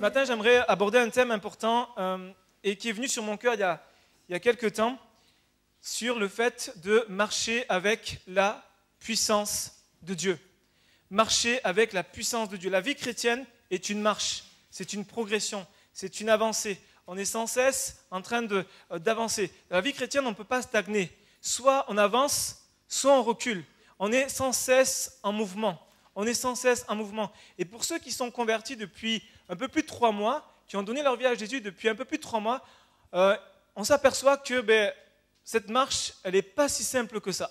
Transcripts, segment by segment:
Ce matin, j'aimerais aborder un thème important et qui est venu sur mon cœur il y a quelques temps, sur le fait de marcher avec la puissance de Dieu. Marcher avec la puissance de Dieu. La vie chrétienne est une marche, c'est une progression, c'est une avancée. On est sans cesse en train d'avancer. Dans la vie chrétienne, on ne peut pas stagner. Soit on avance, soit on recule. On est sans cesse en mouvement. On est sans cesse en mouvement. Et pour ceux qui sont convertis depuis un peu plus de 3 mois, qui ont donné leur vie à Jésus depuis un peu plus de 3 mois, on s'aperçoit que cette marche, elle n'est pas si simple que ça.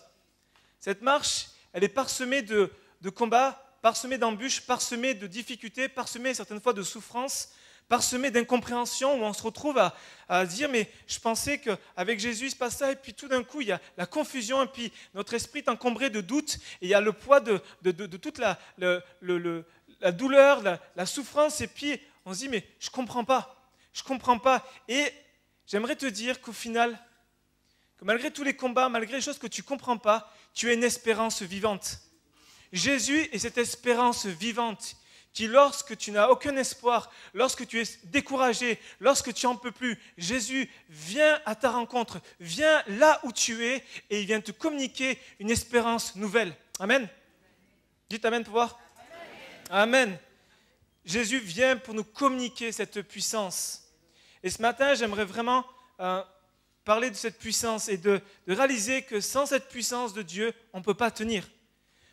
Cette marche, elle est parsemée de combats, parsemée d'embûches, parsemée de difficultés, parsemée certaines fois de souffrances, parsemée d'incompréhension, où on se retrouve à dire « mais je pensais qu'avec Jésus il se passe ça » et puis tout d'un coup il y a la confusion et puis notre esprit est encombré de doutes et il y a le poids de toute la douleur, la souffrance et puis on se dit « mais je ne comprends pas » et j'aimerais te dire qu'au final, que malgré tous les combats, malgré les choses que tu ne comprends pas, tu as une espérance vivante. Jésus est cette espérance vivante qui, lorsque tu n'as aucun espoir, lorsque tu es découragé, lorsque tu n'en peux plus, Jésus vient à ta rencontre, vient là où tu es et il vient te communiquer une espérance nouvelle. Amen. Dites Amen pour voir. Amen. Jésus vient pour nous communiquer cette puissance. Et ce matin, j'aimerais vraiment parler de cette puissance et de réaliser que sans cette puissance de Dieu, on ne peut pas tenir.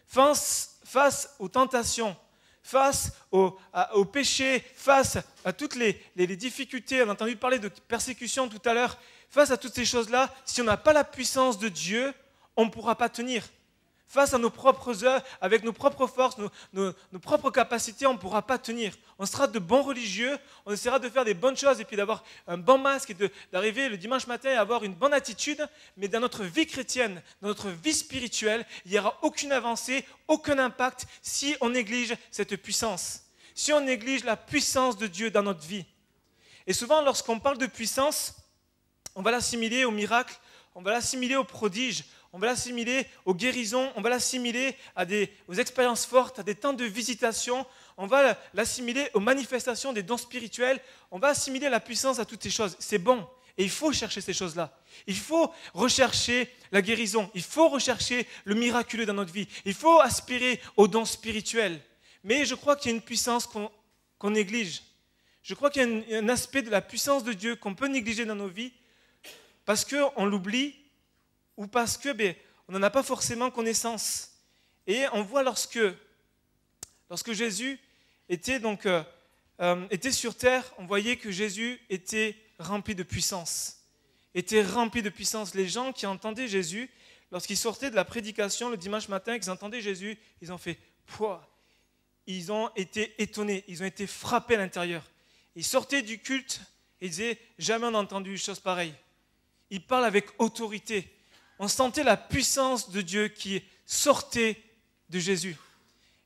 Face aux tentations, face au péché, face à toutes les difficultés, on a entendu parler de persécution tout à l'heure, face à toutes ces choses-là, si on n'a pas la puissance de Dieu, on ne pourra pas tenir. Face à nos propres œuvres, avec nos propres forces, nos propres capacités, on ne pourra pas tenir. On sera de bons religieux, on essaiera de faire des bonnes choses et puis d'avoir un bon masque et d'arriver le dimanche matin et avoir une bonne attitude, mais dans notre vie chrétienne, dans notre vie spirituelle, il n'y aura aucune avancée, aucun impact si on néglige cette puissance, si on néglige la puissance de Dieu dans notre vie. Et souvent, lorsqu'on parle de puissance, on va l'assimiler au miracle, on va l'assimiler au prodige, on va l'assimiler aux guérisons, on va l'assimiler aux expériences fortes, à des temps de visitation, on va l'assimiler aux manifestations des dons spirituels, on va assimiler la puissance à toutes ces choses. C'est bon, et il faut chercher ces choses-là. Il faut rechercher la guérison, il faut rechercher le miraculeux dans notre vie, il faut aspirer aux dons spirituels. Mais je crois qu'il y a une puissance qu'on néglige. Je crois qu'il y a un aspect de la puissance de Dieu qu'on peut négliger dans nos vies parce qu'on l'oublie, ou parce que on n'en a pas forcément connaissance. Et on voit lorsque Jésus était sur terre, on voyait que Jésus était rempli de puissance. Était rempli de puissance. Les gens qui entendaient Jésus, lorsqu'ils sortaient de la prédication le dimanche matin, qu'ils entendaient Jésus, ils ont fait « pouah ». Ils ont été étonnés, ils ont été frappés à l'intérieur. Ils sortaient du culte et ils disaient « jamais on n'a entendu une chose pareille ». Ils parlent avec autorité. On sentait la puissance de Dieu qui sortait de Jésus.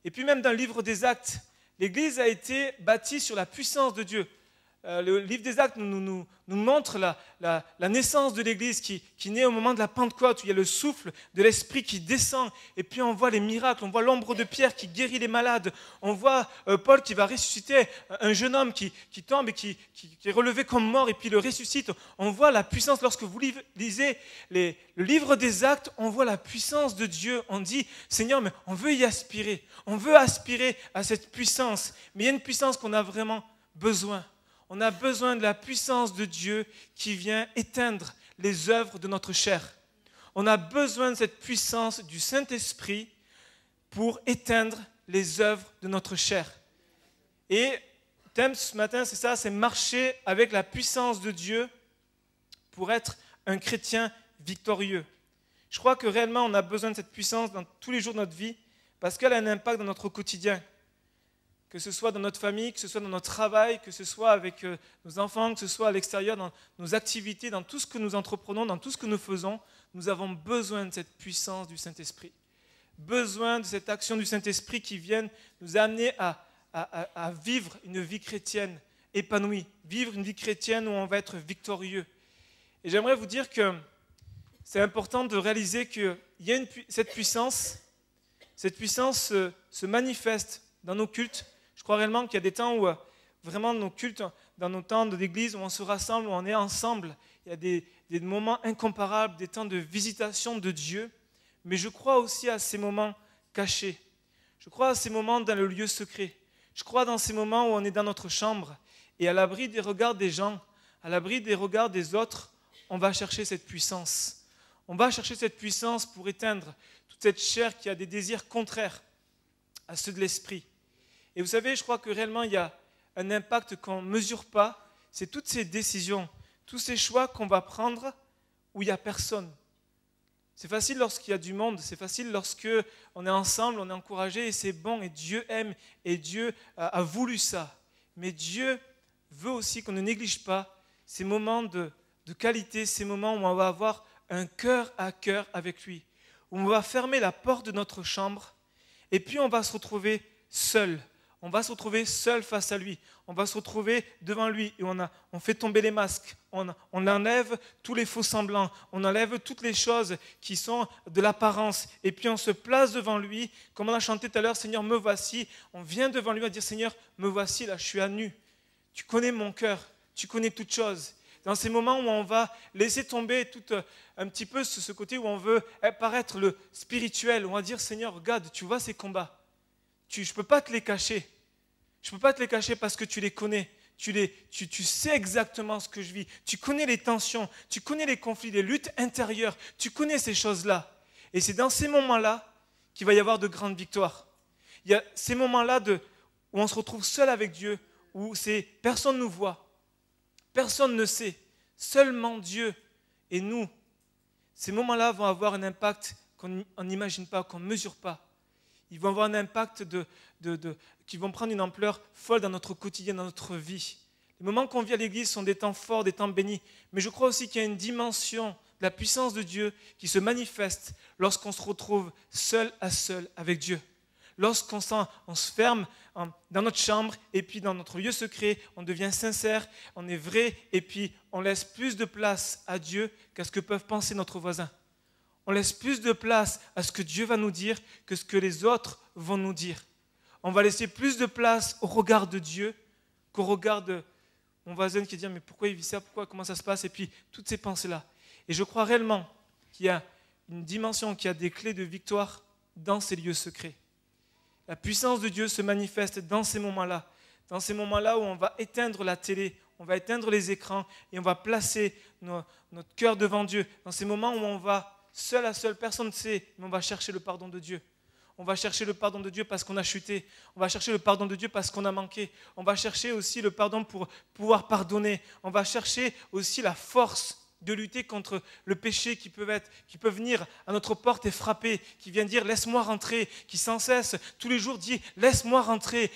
Et puis même dans le livre des Actes, l'Église a été bâtie sur la puissance de Dieu. Le livre des Actes nous montre la naissance de l'Église qui naît au moment de la Pentecôte, où il y a le souffle de l'Esprit qui descend, et puis on voit les miracles, on voit l'ombre de Pierre qui guérit les malades, on voit Paul qui va ressusciter un jeune homme qui tombe et qui est relevé comme mort, et puis le ressuscite. On voit la puissance, lorsque vous lisez le livre des Actes, on voit la puissance de Dieu. On dit, Seigneur, mais on veut y aspirer, on veut aspirer à cette puissance, mais il y a une puissance qu'on a vraiment besoin. On a besoin de la puissance de Dieu qui vient éteindre les œuvres de notre chair. On a besoin de cette puissance du Saint-Esprit pour éteindre les œuvres de notre chair. Et le thème ce matin, c'est ça, c'est marcher avec la puissance de Dieu pour être un chrétien victorieux. Je crois que réellement, on a besoin de cette puissance dans tous les jours de notre vie parce qu'elle a un impact dans notre quotidien. Que ce soit dans notre famille, que ce soit dans notre travail, que ce soit avec nos enfants, que ce soit à l'extérieur, dans nos activités, dans tout ce que nous entreprenons, dans tout ce que nous faisons, nous avons besoin de cette puissance du Saint-Esprit. Besoin de cette action du Saint-Esprit qui vienne nous amener à vivre une vie chrétienne épanouie, vivre une vie chrétienne où on va être victorieux. Et j'aimerais vous dire que c'est important de réaliser qu'il y a cette puissance se manifeste dans nos cultes. Je crois réellement qu'il y a des temps vraiment nos cultes, dans nos temps d'église où on se rassemble, où on est ensemble. Il y a des moments incomparables, des temps de visitation de Dieu. Mais je crois aussi à ces moments cachés. Je crois à ces moments dans le lieu secret. Je crois dans ces moments où on est dans notre chambre et à l'abri des regards des gens, à l'abri des regards des autres, on va chercher cette puissance. On va chercher cette puissance pour éteindre toute cette chair qui a des désirs contraires à ceux de l'esprit. Et vous savez, je crois que réellement il y a un impact qu'on ne mesure pas. C'est toutes ces décisions, tous ces choix qu'on va prendre où il n'y a personne. C'est facile lorsqu'il y a du monde, c'est facile lorsque on est ensemble, on est encouragé et c'est bon et Dieu aime et Dieu a voulu ça. Mais Dieu veut aussi qu'on ne néglige pas ces moments de qualité, ces moments où on va avoir un cœur à cœur avec lui, où on va fermer la porte de notre chambre et puis on va se retrouver seul. On va se retrouver seul face à lui. On va se retrouver devant lui et on fait tomber les masques. On enlève tous les faux semblants. On enlève toutes les choses qui sont de l'apparence. Et puis on se place devant lui. Comme on a chanté tout à l'heure, Seigneur, me voici. On vient devant lui à dire, Seigneur, me voici, là, je suis à nu. Tu connais mon cœur. Tu connais toutes choses. Dans ces moments où on va laisser tomber tout un petit peu ce côté où on veut paraître le spirituel, où on va dire, Seigneur, regarde, tu vois ces combats. Je ne peux pas te les cacher. Je ne peux pas te les cacher parce que tu les connais. Tu sais exactement ce que je vis. Tu connais les tensions, tu connais les conflits, les luttes intérieures. Tu connais ces choses-là. Et c'est dans ces moments-là qu'il va y avoir de grandes victoires. Il y a ces moments-là où on se retrouve seul avec Dieu, où personne ne nous voit, personne ne sait, seulement Dieu et nous. Ces moments-là vont avoir un impact qu'on n'imagine pas, qu'on ne mesure pas. Ils vont avoir un impact qui vont prendre une ampleur folle dans notre quotidien, dans notre vie. Les moments qu'on vit à l'église sont des temps forts, des temps bénis. Mais je crois aussi qu'il y a une dimension de la puissance de Dieu qui se manifeste lorsqu'on se retrouve seul à seul avec Dieu. Lorsqu'on se ferme dans notre chambre et puis dans notre lieu secret, on devient sincère, on est vrai et puis on laisse plus de place à Dieu qu'à ce que peuvent penser notre voisin. On laisse plus de place à ce que Dieu va nous dire que ce que les autres vont nous dire. On va laisser plus de place au regard de Dieu qu'au regard de mon voisin qui dit « mais pourquoi il vit ça, comment ça se passe ?» Et puis toutes ces pensées-là. Et je crois réellement qu'il y a une dimension, qu'il y a des clés de victoire dans ces lieux secrets. La puissance de Dieu se manifeste dans ces moments-là où on va éteindre la télé, on va éteindre les écrans et on va placer notre cœur devant Dieu. Dans ces moments où on va seul à seul, personne ne sait, mais on va chercher le pardon de Dieu. On va chercher le pardon de Dieu parce qu'on a chuté. On va chercher le pardon de Dieu parce qu'on a manqué. On va chercher aussi le pardon pour pouvoir pardonner. On va chercher aussi la force de lutter contre le péché qui peut venir à notre porte et frapper, qui vient dire « laisse-moi rentrer », qui sans cesse, tous les jours dit « laisse-moi rentrer ».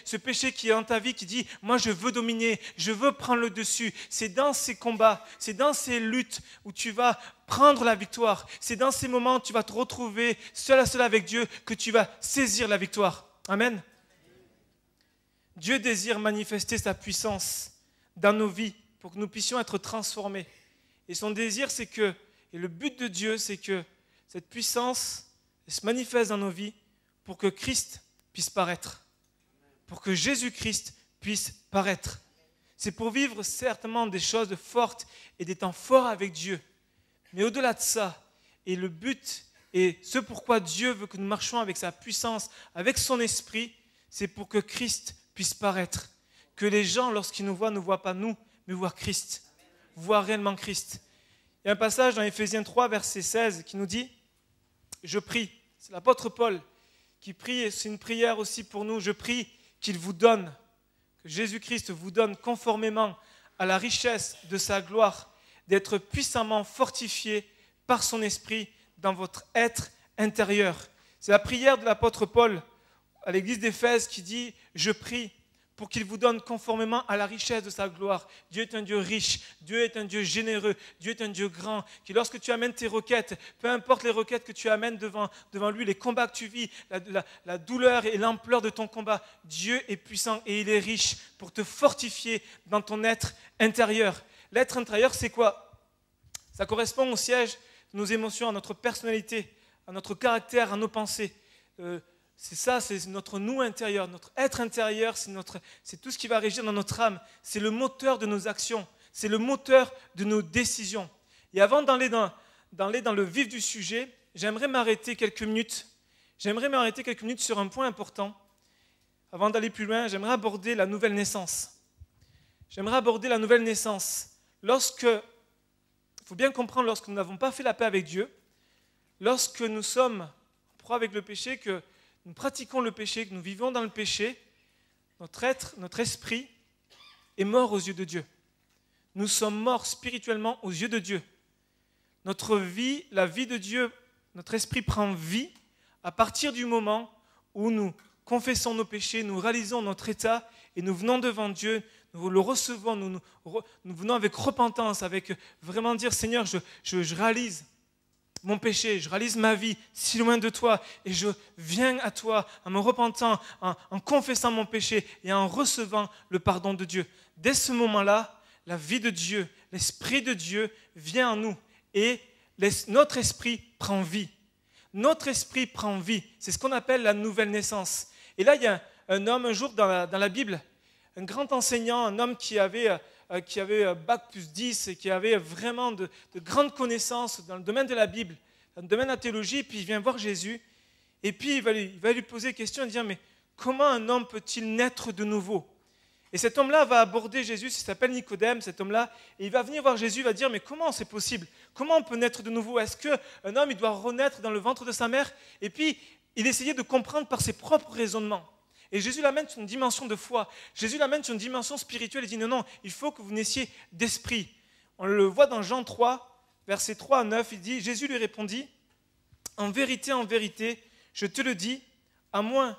Ce péché qui est dans ta vie qui dit « moi je veux dominer, je veux prendre le dessus ». C'est dans ces combats, c'est dans ces luttes où tu vas prendre la victoire. C'est dans ces moments où tu vas te retrouver seul à seul avec Dieu que tu vas saisir la victoire. Amen. Dieu désire manifester sa puissance dans nos vies pour que nous puissions être transformés. Et son désir, et le but de Dieu, c'est que cette puissance se manifeste dans nos vies pour que Christ puisse paraître, pour que Jésus-Christ puisse paraître. C'est pour vivre certainement des choses fortes et des temps forts avec Dieu. Mais au-delà de ça, et le but, et ce pourquoi Dieu veut que nous marchions avec sa puissance, avec son esprit, c'est pour que Christ puisse paraître. Que les gens, lorsqu'ils nous voient, ne voient pas nous, mais voir Christ, voir réellement Christ. Il y a un passage dans Éphésiens 3, verset 16, qui nous dit « Je prie », c'est l'apôtre Paul qui prie, et c'est une prière aussi pour nous, « Je prie qu'il vous donne, que Jésus-Christ vous donne conformément à la richesse de sa gloire, d'être puissamment fortifié par son esprit dans votre être intérieur. » C'est la prière de l'apôtre Paul à l'église d'Éphèse qui dit « Je prie » pour qu'il vous donne conformément à la richesse de sa gloire. Dieu est un Dieu riche, Dieu est un Dieu généreux, Dieu est un Dieu grand, qui lorsque tu amènes tes requêtes, peu importe les requêtes que tu amènes devant lui, les combats que tu vis, la douleur et l'ampleur de ton combat, Dieu est puissant et il est riche pour te fortifier dans ton être intérieur. L'être intérieur, c'est quoi? Ça correspond au siège de nos émotions, à notre personnalité, à notre caractère, à nos pensées. c'est ça, c'est notre nous intérieur, notre être intérieur, c'est tout ce qui va régir dans notre âme. C'est le moteur de nos actions, c'est le moteur de nos décisions. Et avant d'aller dans le vif du sujet, j'aimerais m'arrêter quelques minutes. Sur un point important. Avant d'aller plus loin, j'aimerais aborder la nouvelle naissance. Il faut bien comprendre, lorsque nous n'avons pas fait la paix avec Dieu, lorsque nous sommes en proie avec le péché, que nous pratiquons le péché, que nous vivons dans le péché, notre esprit est mort aux yeux de Dieu. Nous sommes morts spirituellement aux yeux de Dieu. Notre vie, la vie de Dieu, notre esprit prend vie à partir du moment où nous confessons nos péchés, nous réalisons notre état et nous venons devant Dieu, nous le recevons, nous venons avec repentance, avec vraiment dire Seigneur, je réalise mon péché, je réalise ma vie si loin de toi et je viens à toi en me repentant, en confessant mon péché et en recevant le pardon de Dieu. Dès ce moment-là, la vie de Dieu, l'Esprit de Dieu vient en nous et notre esprit prend vie. Notre esprit prend vie. C'est ce qu'on appelle la nouvelle naissance. Et là, il y a un homme un jour dans la Bible, un grand enseignant, un homme qui avait bac plus 10 et qui avait vraiment de grandes connaissances dans le domaine de la Bible, dans le domaine de la théologie, puis il vient voir Jésus, et puis il va lui poser une question et dire, mais comment un homme peut-il naître de nouveau? Et cet homme-là va aborder Jésus, il s'appelle Nicodème, cet homme-là, et il va venir voir Jésus, il va dire, mais comment c'est possible? Comment on peut naître de nouveau? Est-ce qu'un homme il doit renaître dans le ventre de sa mère? Et puis, il essayait de comprendre par ses propres raisonnements. Et Jésus l'amène sur une dimension de foi. Jésus l'amène sur une dimension spirituelle. Il dit non, il faut que vous naissiez d'esprit. On le voit dans Jean 3, versets 3 à 9. Il dit, Jésus lui répondit, en vérité, je te le dis, à moins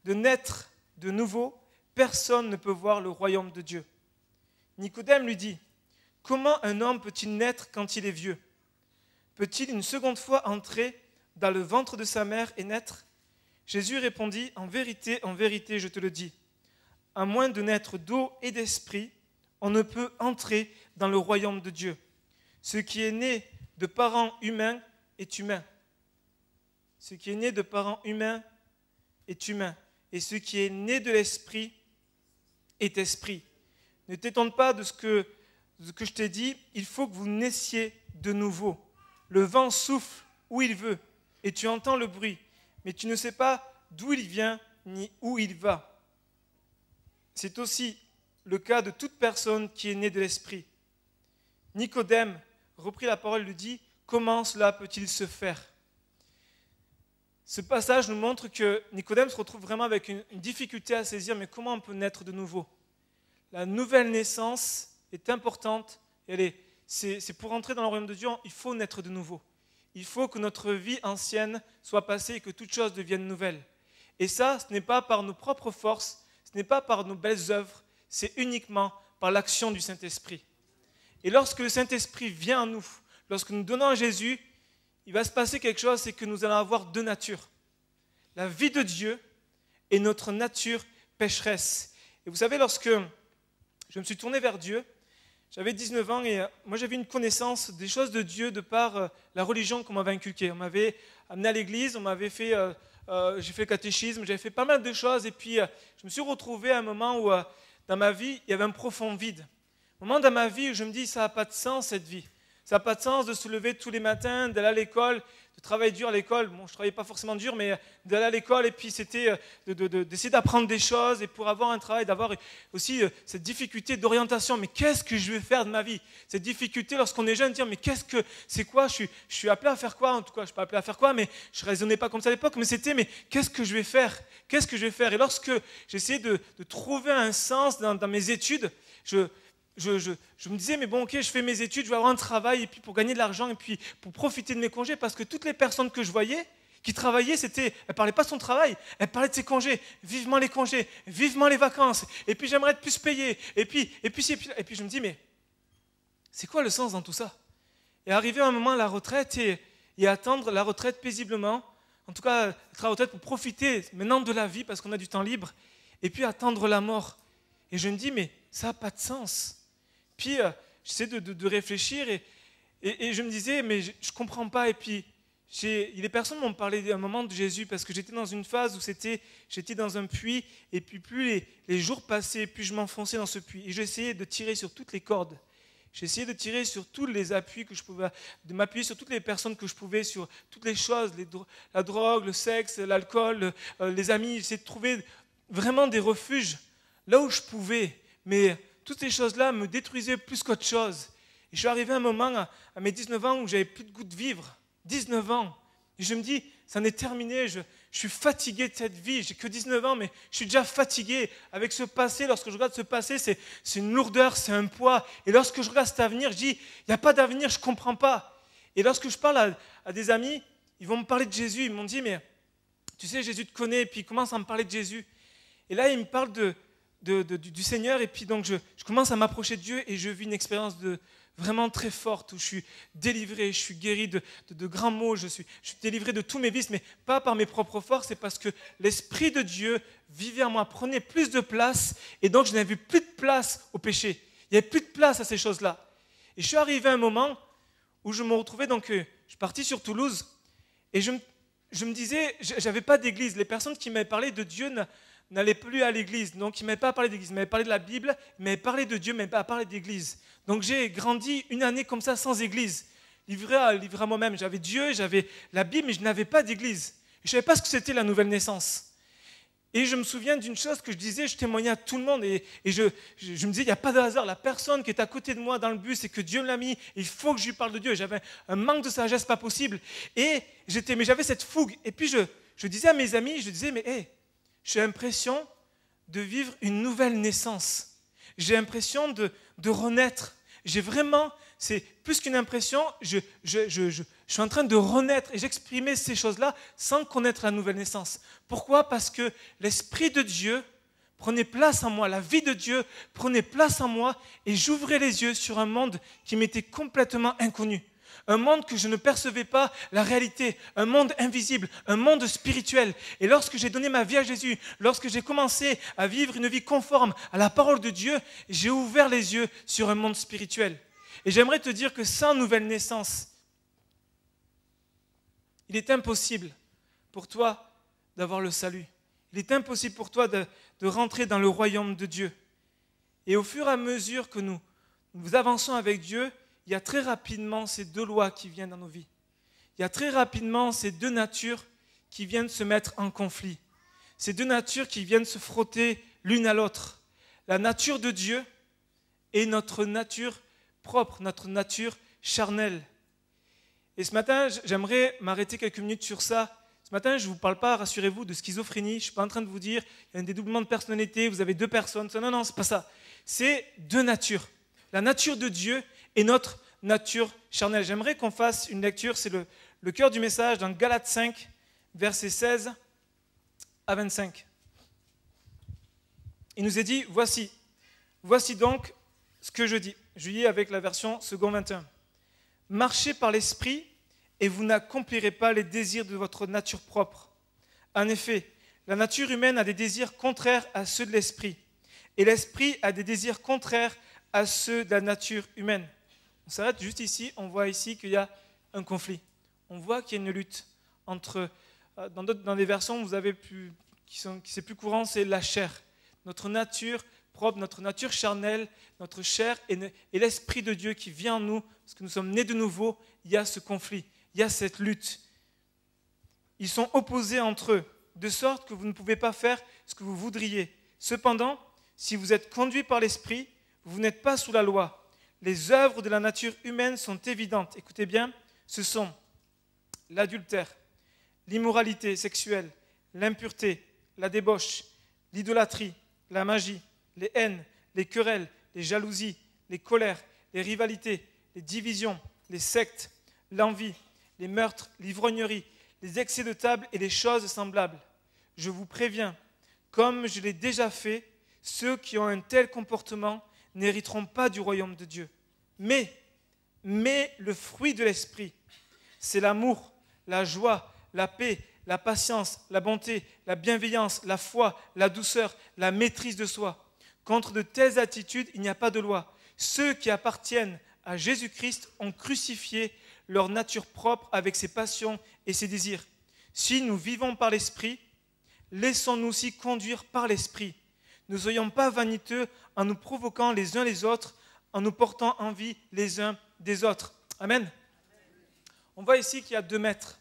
de naître de nouveau, personne ne peut voir le royaume de Dieu. Nicodème lui dit, comment un homme peut-il naître quand il est vieux? Peut-il une seconde fois entrer dans le ventre de sa mère et naître? Jésus répondit, en vérité, je te le dis, à moins de naître d'eau et d'esprit, on ne peut entrer dans le royaume de Dieu. Ce qui est né de parents humains est humain. Ce qui est né de parents humains est humain. Et ce qui est né de l'esprit est esprit. Ne t'étonne pas de ce que je t'ai dit, il faut que vous naissiez de nouveau. Le vent souffle où il veut, et tu entends le bruit, mais tu ne sais pas d'où il vient ni où il va. C'est aussi le cas de toute personne qui est née de l'esprit. Nicodème reprit la parole et lui dit, comment cela peut-il se faire? Ce passage nous montre que Nicodème se retrouve vraiment avec une difficulté à saisir, mais comment on peut naître de nouveau? La nouvelle naissance est importante, c'est pour entrer dans le royaume de Dieu, il faut naître de nouveau. Il faut que notre vie ancienne soit passée et que toute chose devienne nouvelle. Et ça, ce n'est pas par nos propres forces, ce n'est pas par nos belles œuvres, c'est uniquement par l'action du Saint-Esprit. Et lorsque le Saint-Esprit vient à nous, lorsque nous donnons à Jésus, il va se passer quelque chose, c'est que nous allons avoir deux natures. La vie de Dieu et notre nature pécheresse. Et vous savez, lorsque je me suis tourné vers Dieu, j'avais 19 ans et moi j'avais une connaissance des choses de Dieu de par la religion qu'on m'avait inculquée. On m'avait amené à l'église, j'ai fait le catéchisme, j'avais fait pas mal de choses et puis je me suis retrouvé à un moment où dans ma vie il y avait un profond vide. Un moment dans ma vie où je me dis ça n'a pas de sens cette vie. Ça n'a pas de sens de se lever tous les matins, d'aller à l'école, de travailler dur à l'école. Bon, je ne travaillais pas forcément dur, mais d'aller à l'école et puis c'était d'essayer d'apprendre des choses et pour avoir un travail, d'avoir aussi cette difficulté d'orientation. Mais qu'est-ce que je vais faire de ma vie? Cette difficulté lorsqu'on est jeune, de dire mais c'est quoi? Je suis appelé à faire quoi? En tout cas, je ne suis pas appelé à faire quoi, mais je ne raisonnais pas comme ça à l'époque. Mais c'était mais qu'est-ce que je vais faire? Qu'est-ce que je vais faire? Et lorsque j'essayais de trouver un sens dans mes études, je me disais, mais bon, ok, je fais mes études, je vais avoir un travail, et puis pour gagner de l'argent, et puis pour profiter de mes congés, parce que toutes les personnes que je voyais, qui travaillaient, elles ne parlaient pas de son travail, elles parlaient de ses congés, vivement les vacances, et puis j'aimerais être plus payé, et puis je me dis, mais c'est quoi le sens dans tout ça? Et arrivé à un moment, la retraite, et attendre la retraite paisiblement, en tout cas, être à la retraite pour profiter maintenant de la vie, parce qu'on a du temps libre, et puis attendre la mort. Et je me dis, mais ça n'a pas de sens. Puis j'essaie de réfléchir et je me disais, mais je ne comprends pas. Et puis Les personnes m'ont parlé d'un moment de Jésus parce que j'étais dans une phase où j'étais dans un puits et puis plus les jours passaient, plus je m'enfonçais dans ce puits. Et j'essayais de tirer sur toutes les cordes. J'essayais de tirer sur tous les appuis que je pouvais, de m'appuyer sur toutes les personnes que je pouvais, sur toutes les choses, la drogue, le sexe, l'alcool, les amis. J'essayais de trouver vraiment des refuges là où je pouvais. Mais toutes ces choses-là me détruisaient plus qu'autre chose. Et je suis arrivé à un moment, à mes 19 ans, où j'avais plus de goût de vivre. 19 ans. Et je me dis, ça en est terminé, je suis fatigué de cette vie, j'ai que 19 ans, mais je suis déjà fatigué avec ce passé. Lorsque je regarde ce passé, c'est une lourdeur, c'est un poids. Et lorsque je regarde cet avenir, je dis, il n'y a pas d'avenir, je ne comprends pas. Et lorsque je parle à des amis, ils vont me parler de Jésus, ils m'ont dit, mais tu sais, Jésus te connaît, et puis ils commencent à me parler de Jésus. Et là, ils me parlent du Seigneur, et puis donc je commence à m'approcher de Dieu, et je vis une expérience vraiment très forte, où je suis délivré, je suis guéri de grands maux, je suis délivré de tous mes vices, mais pas par mes propres forces, c'est parce que l'Esprit de Dieu vivait en moi, prenait plus de place, et donc je n'avais plus de place au péché. Il n'y avait plus de place à ces choses-là. Et je suis arrivé à un moment où je me retrouvais, donc je suis parti sur Toulouse, et je me disais, je n'avais pas d'église. Les personnes qui m'avaient parlé de Dieu n'allaient plus à l'église, donc ils ne m'avaient pas parlé d'église, ils m'avaient parlé de la Bible, ils m'avaient parlé de Dieu, mais pas parlé d'église. Donc j'ai grandi une année comme ça sans église, livré à moi-même. J'avais Dieu, j'avais la Bible, mais je n'avais pas d'église. Je ne savais pas ce que c'était la nouvelle naissance. Et je me souviens d'une chose que je disais, je témoignais à tout le monde, et je me disais, il n'y a pas de hasard, la personne qui est à côté de moi dans le bus, c'est que Dieu me l'a mis, il faut que je lui parle de Dieu. Et j'avais un manque de sagesse pas possible, mais j'avais cette fougue. Et puis je disais à mes amis, mais j'ai l'impression de vivre une nouvelle naissance. J'ai l'impression de renaître. C'est plus qu'une impression, je suis en train de renaître, et j'exprimais ces choses-là sans connaître la nouvelle naissance. Pourquoi ? Parce que l'Esprit de Dieu prenait place en moi, la vie de Dieu prenait place en moi, et j'ouvrais les yeux sur un monde qui m'était complètement inconnu. Un monde que je ne percevais pas la réalité, un monde invisible, un monde spirituel. Et lorsque j'ai donné ma vie à Jésus, lorsque j'ai commencé à vivre une vie conforme à la parole de Dieu, j'ai ouvert les yeux sur un monde spirituel. Et j'aimerais te dire que sans nouvelle naissance, il est impossible pour toi d'avoir le salut. Il est impossible pour toi de rentrer dans le royaume de Dieu. Et au fur et à mesure que nous avançons avec Dieu, il y a très rapidement ces deux lois qui viennent dans nos vies. Il y a très rapidement ces deux natures qui viennent se mettre en conflit. Ces deux natures qui viennent se frotter l'une à l'autre. La nature de Dieu et notre nature propre, notre nature charnelle. Et ce matin, j'aimerais m'arrêter quelques minutes sur ça. Ce matin, je ne vous parle pas, rassurez-vous, de schizophrénie. Je ne suis pas en train de vous dire il y a un dédoublement de personnalité, vous avez deux personnes. Non, ce n'est pas ça. C'est deux natures. La nature de Dieu et notre nature charnelle. J'aimerais qu'on fasse une lecture, c'est le cœur du message dans Galates 5, versets 16 à 25. Il nous est dit, voici donc ce que je dis. Je lis avec la version second 21. Marchez par l'esprit et vous n'accomplirez pas les désirs de votre nature propre. En effet, la nature humaine a des désirs contraires à ceux de l'esprit, et l'esprit a des désirs contraires à ceux de la nature humaine. On s'arrête juste ici, on voit ici qu'il y a un conflit. On voit qu'il y a une lutte entre, dans des versions vous avez qui c'est plus courant, c'est la chair. Notre nature propre, notre nature charnelle, notre chair et l'Esprit de Dieu qui vient en nous, parce que nous sommes nés de nouveau, il y a ce conflit, il y a cette lutte. Ils sont opposés entre eux, de sorte que vous ne pouvez pas faire ce que vous voudriez. Cependant, si vous êtes conduits par l'Esprit, vous n'êtes pas sous la loi. Les œuvres de la nature humaine sont évidentes. Écoutez bien, ce sont l'adultère, l'immoralité sexuelle, l'impureté, la débauche, l'idolâtrie, la magie, les haines, les querelles, les jalousies, les colères, les rivalités, les divisions, les sectes, l'envie, les meurtres, l'ivrognerie, les excès de table et les choses semblables. Je vous préviens, comme je l'ai déjà fait, ceux qui ont un tel comportement n'hériteront pas du royaume de Dieu. Mais le fruit de l'esprit, c'est l'amour, la joie, la paix, la patience, la bonté, la bienveillance, la foi, la douceur, la maîtrise de soi. Contre de telles attitudes, il n'y a pas de loi. Ceux qui appartiennent à Jésus-Christ ont crucifié leur nature propre avec ses passions et ses désirs. Si nous vivons par l'Esprit, laissons-nous aussi conduire par l'Esprit. Ne soyons pas vaniteux en nous provoquant les uns les autres, en nous portant envie les uns des autres. Amen. On voit ici qu'il y a 2 maîtres.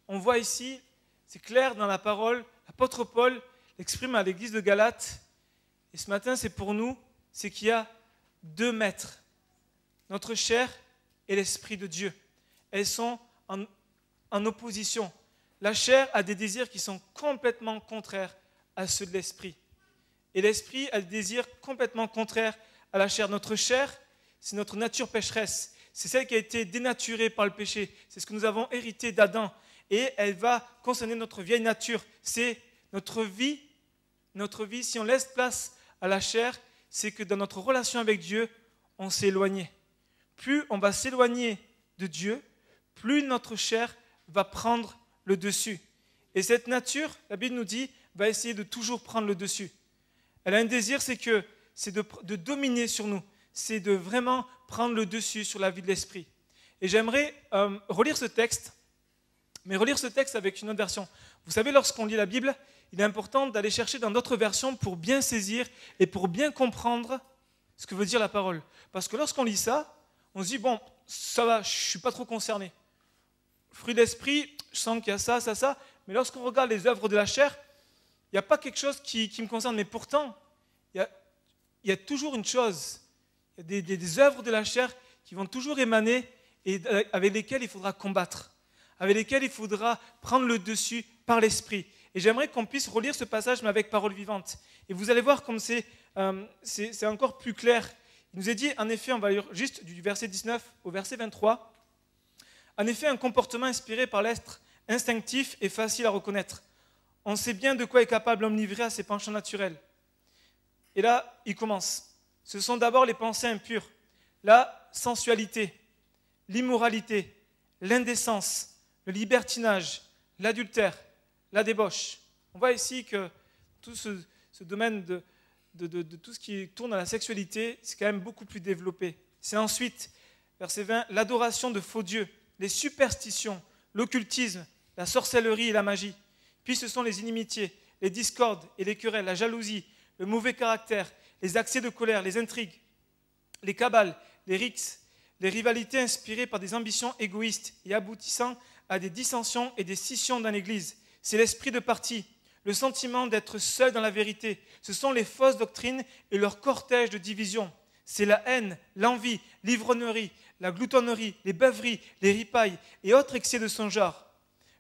On voit ici, c'est clair dans la parole, l'apôtre Paul l'exprime à l'église de Galate. Et ce matin, c'est pour nous, c'est qu'il y a 2 maîtres. Notre chair et l'Esprit de Dieu. Elles sont en opposition. La chair a des désirs qui sont complètement contraires à ceux de l'Esprit. Et l'Esprit a des désirs complètement contraires à la chair. Notre chair, c'est notre nature pécheresse. C'est celle qui a été dénaturée par le péché. C'est ce que nous avons hérité d'Adam. Et elle va concerner notre vieille nature. C'est notre vie, si on laisse place à la chair, c'est que dans notre relation avec Dieu, on s'est éloigné. Plus on va s'éloigner de Dieu, plus notre chair va prendre le dessus. Et cette nature, la Bible nous dit, va essayer de toujours prendre le dessus. Elle a un désir, c'est de dominer sur nous. C'est de vraiment prendre le dessus sur la vie de l'esprit. Et j'aimerais relire ce texte, mais relire ce texte avec une autre version. Vous savez, lorsqu'on lit la Bible, il est important d'aller chercher dans d'autres versions pour bien saisir et pour bien comprendre ce que veut dire la parole. Parce que lorsqu'on lit ça, on se dit, bon, ça va, je ne suis pas trop concerné. Fruit de l'esprit, je sens qu'il y a ça, ça, ça. Mais lorsqu'on regarde les œuvres de la chair, il n'y a pas quelque chose qui me concerne. Mais pourtant, il y a toujours une chose. Il y a des œuvres de la chair qui vont toujours émaner et avec lesquelles il faudra combattre, avec lesquelles il faudra prendre le dessus par l'esprit. Et j'aimerais qu'on puisse relire ce passage, mais avec parole vivante. Et vous allez voir comme c'est encore plus clair. Il nous est dit, en effet, on va lire juste du verset 19 au verset 23. En effet, un comportement inspiré par l'être instinctif est facile à reconnaître. On sait bien de quoi est capable l'homme livré à ses penchants naturels. Et là, il commence. Ce sont d'abord les pensées impures, la sensualité, l'immoralité, l'indécence, le libertinage, l'adultère, la débauche. On voit ici que tout ce domaine de tout ce qui tourne à la sexualité, c'est quand même beaucoup plus développé. C'est ensuite, verset 20, l'adoration de faux dieux, les superstitions, l'occultisme, la sorcellerie et la magie. Puis ce sont les inimitiés, les discordes et les querelles, la jalousie, le mauvais caractère, les accès de colère, les intrigues, les cabales, les rixes, les rivalités inspirées par des ambitions égoïstes et aboutissant à des dissensions et des scissions dans l'Église. C'est l'esprit de parti, le sentiment d'être seul dans la vérité. Ce sont les fausses doctrines et leur cortège de division. C'est la haine, l'envie, l'ivrognerie, la gloutonnerie, les beuveries, les ripailles et autres excès de son genre.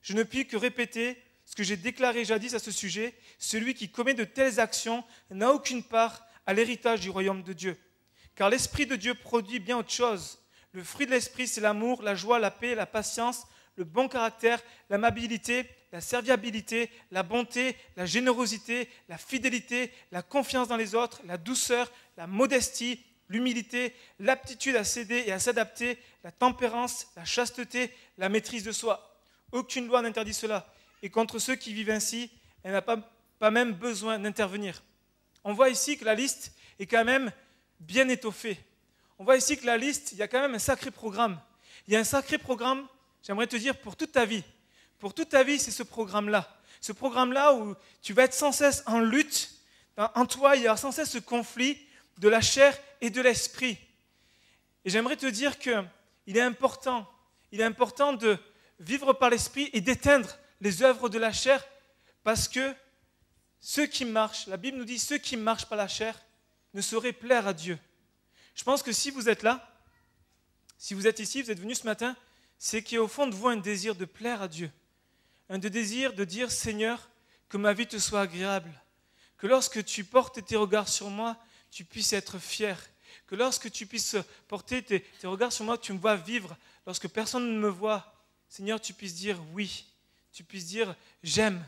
Je ne puis que répéter ce que j'ai déclaré jadis à ce sujet. Celui qui commet de telles actions n'a aucune part à l'héritage du royaume de Dieu. Car l'Esprit de Dieu produit bien autre chose. Le fruit de l'Esprit, c'est l'amour, la joie, la paix, la patience, le bon caractère, l'amabilité, la serviabilité, la bonté, la générosité, la fidélité, la confiance dans les autres, la douceur, la modestie, l'humilité, l'aptitude à céder et à s'adapter, la tempérance, la chasteté, la maîtrise de soi. Aucune loi n'interdit cela. Et contre ceux qui vivent ainsi, elle n'a pas même besoin d'intervenir. On voit ici que la liste est quand même bien étoffée. On voit ici que la liste, il y a quand même un sacré programme. Il y a un sacré programme, j'aimerais te dire, pour toute ta vie. Pour toute ta vie, c'est ce programme-là. Ce programme-là où tu vas être sans cesse en lutte. En toi, il y aura sans cesse ce conflit de la chair et de l'esprit. Et j'aimerais te dire qu'il est important de vivre par l'esprit et d'éteindre les œuvres de la chair, parce que ceux qui marchent, la Bible nous dit, ceux qui marchent par la chair ne sauraient plaire à Dieu. Je pense que si vous êtes là, si vous êtes ici, vous êtes venus ce matin, c'est qu'il y a au fond de vous un désir de plaire à Dieu. Un désir de dire, Seigneur, que ma vie te soit agréable. Que lorsque tu portes tes regards sur moi, tu puisses être fier. Que lorsque tu puisses porter tes regards sur moi, tu me vois vivre. Lorsque personne ne me voit, Seigneur, tu puisses dire oui. Tu puisses dire j'aime.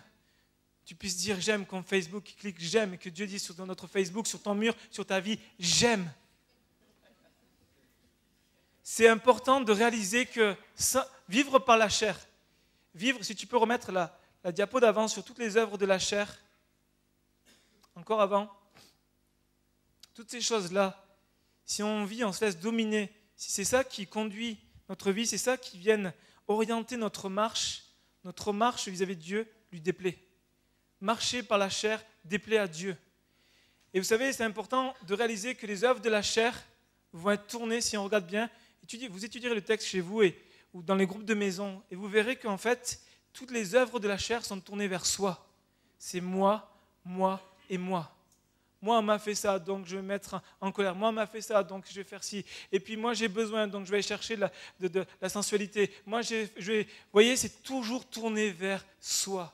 Tu puisses dire j'aime comme Facebook qui clique j'aime et que Dieu dise sur notre Facebook, sur ton mur, sur ta vie, j'aime. C'est important de réaliser que vivre par la chair, vivre, si tu peux remettre la diapo d'avant sur toutes les œuvres de la chair, encore avant, toutes ces choses-là, si on vit, on se laisse dominer, si c'est ça qui conduit notre vie, c'est ça qui vienne orienter notre marche vis-à-vis de Dieu, lui déplaît. Marcher par la chair déplaît à Dieu. Et vous savez, c'est important de réaliser que les œuvres de la chair vont être tournées, si on regarde bien, vous étudierez le texte chez vous ou dans les groupes de maison, et vous verrez qu'en fait, toutes les œuvres de la chair sont tournées vers soi. C'est moi, moi et moi. Moi, on m'a fait ça, donc je vais me mettre en colère. Moi, on m'a fait ça, donc je vais faire ci. Et puis moi, j'ai besoin, donc je vais aller chercher de la sensualité. Moi, vous voyez, c'est toujours tourné vers soi.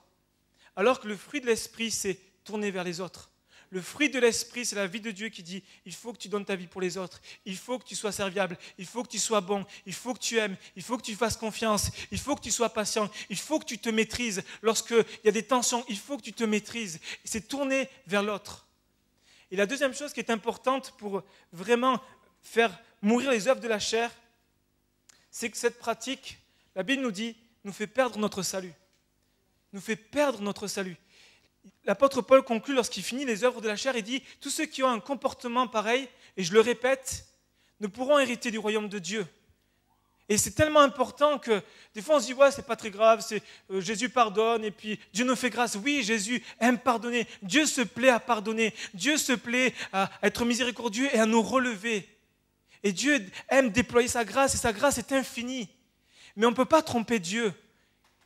Alors que le fruit de l'esprit, c'est tourner vers les autres. Le fruit de l'esprit, c'est la vie de Dieu qui dit, il faut que tu donnes ta vie pour les autres. Il faut que tu sois serviable. Il faut que tu sois bon. Il faut que tu aimes. Il faut que tu fasses confiance. Il faut que tu sois patient. Il faut que tu te maîtrises. Lorsqu'il y a des tensions, il faut que tu te maîtrises. C'est tourner vers l'autre. Et la deuxième chose qui est importante pour vraiment faire mourir les œuvres de la chair, c'est que cette pratique, la Bible nous dit, nous fait perdre notre salut. Nous fait perdre notre salut. L'apôtre Paul conclut lorsqu'il finit les œuvres de la chair, il dit, tous ceux qui ont un comportement pareil, et je le répète, ne pourront hériter du royaume de Dieu. Et c'est tellement important que des fois on se dit, ouais, c'est pas très grave, Jésus pardonne et puis Dieu nous fait grâce. Oui, Jésus aime pardonner, Dieu se plaît à pardonner, Dieu se plaît à être miséricordieux et à nous relever. Et Dieu aime déployer sa grâce et sa grâce est infinie. Mais on ne peut pas tromper Dieu.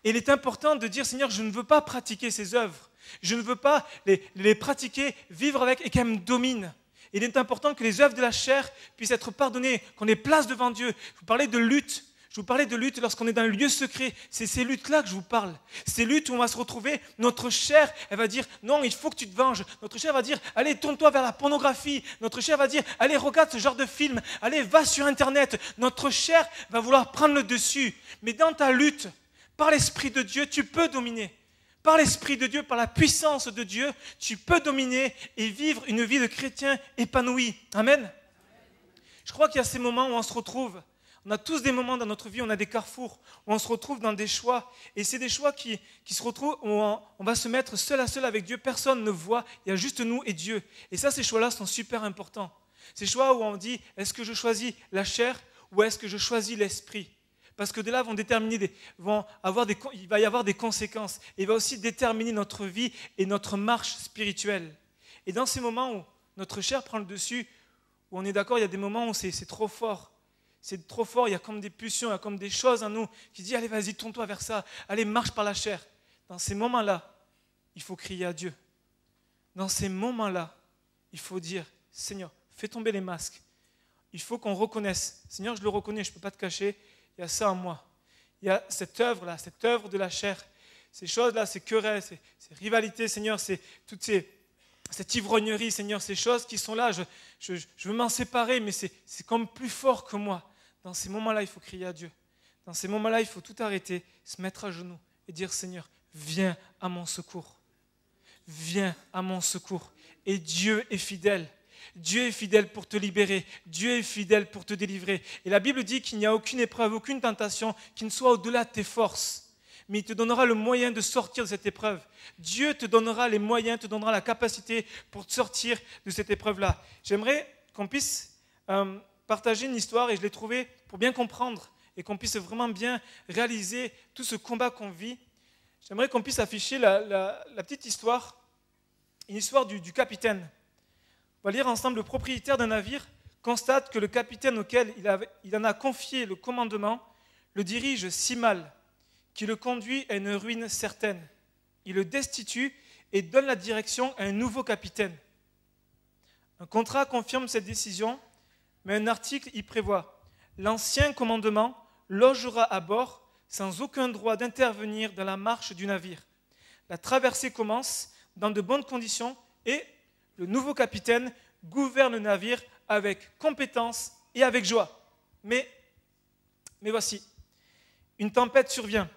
Et il est important de dire, Seigneur, je ne veux pas pratiquer ces œuvres. Je ne veux pas les pratiquer, vivre avec et qu'elles me dominent. Il est important que les œuvres de la chair puissent être pardonnées, qu'on les place devant Dieu. Je vous parlais de lutte. Je vous parlais de lutte lorsqu'on est dans le lieu secret. C'est ces luttes-là que je vous parle. Ces luttes où on va se retrouver, notre chair, elle va dire, non, il faut que tu te venges. Notre chair va dire, allez, tourne-toi vers la pornographie. Notre chair va dire, allez, regarde ce genre de film. Allez, va sur Internet. Notre chair va vouloir prendre le dessus. Mais dans ta lutte, par l'Esprit de Dieu, tu peux dominer. Par l'Esprit de Dieu, par la puissance de Dieu, tu peux dominer et vivre une vie de chrétien épanoui. Amen. Je crois qu'il y a ces moments où on se retrouve. On a tous des moments dans notre vie, on a des carrefours, où on se retrouve dans des choix. Et c'est des choix qui se retrouvent où on va se mettre seul à seul avec Dieu. Personne ne voit, il y a juste nous et Dieu. Et ça, ces choix-là sont super importants. Ces choix où on dit, est-ce que je choisis la chair ou est-ce que je choisis l'esprit ? Parce que de là il va y avoir des conséquences. Et il va aussi déterminer notre vie et notre marche spirituelle. Et dans ces moments où notre chair prend le dessus, où on est d'accord, il y a des moments où c'est trop fort. C'est trop fort, il y a comme des pulsions, il y a comme des choses en nous qui disent, allez, vas-y, tourne-toi vers ça. Allez, marche par la chair. Dans ces moments-là, il faut crier à Dieu. Dans ces moments-là, il faut dire, Seigneur, fais tomber les masques. Il faut qu'on reconnaisse. Seigneur, je le reconnais, je ne peux pas te cacher. Il y a ça en moi. Il y a cette œuvre-là, cette œuvre de la chair. Ces choses-là, ces querelles, ces rivalités, Seigneur, c'est toute cette ivrognerie, Seigneur, ces choses qui sont là. Je veux m'en séparer, mais c'est comme plus fort que moi. Dans ces moments-là, il faut crier à Dieu. Dans ces moments-là, il faut tout arrêter, se mettre à genoux et dire, Seigneur, viens à mon secours. Viens à mon secours. Et Dieu est fidèle. Dieu est fidèle pour te libérer. Dieu est fidèle pour te délivrer. Et la Bible dit qu'il n'y a aucune épreuve, aucune tentation qui ne soit au-delà de tes forces. Mais il te donnera le moyen de sortir de cette épreuve. Dieu te donnera les moyens, te donnera la capacité pour te sortir de cette épreuve-là. J'aimerais qu'on puisse partager une histoire et je l'ai trouvée pour bien comprendre et qu'on puisse vraiment bien réaliser tout ce combat qu'on vit. J'aimerais qu'on puisse afficher la petite histoire, une histoire du capitaine. On va lire ensemble. Le propriétaire d'un navire constate que le capitaine auquel il en a confié le commandement le dirige si mal qu'il le conduit à une ruine certaine. Il le destitue et donne la direction à un nouveau capitaine. Un contrat confirme cette décision, mais un article y prévoit « L'ancien commandement logera à bord sans aucun droit d'intervenir dans la marche du navire. La traversée commence dans de bonnes conditions et le nouveau capitaine gouverne le navire avec compétence et avec joie. Mais voici, une tempête survient.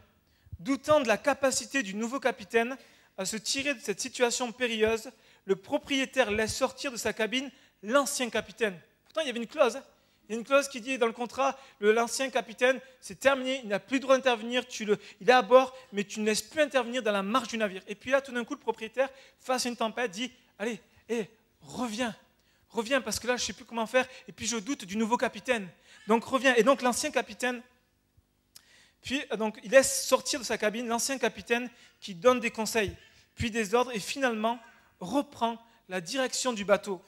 Doutant de la capacité du nouveau capitaine à se tirer de cette situation périlleuse, le propriétaire laisse sortir de sa cabine l'ancien capitaine. Pourtant, il y avait une clause. Il y a une clause qui dit dans le contrat, l'ancien capitaine, c'est terminé, il n'a plus le droit d'intervenir, il est à bord, mais tu ne laisses plus intervenir dans la marche du navire. Et puis là, tout d'un coup, le propriétaire, face à une tempête, dit, allez, reviens parce que là, je ne sais plus comment faire, et puis je doute du nouveau capitaine. Donc reviens. Et donc l'ancien capitaine Puis donc, il laisse sortir de sa cabine l'ancien capitaine qui donne des conseils, puis des ordres, et finalement reprend la direction du bateau.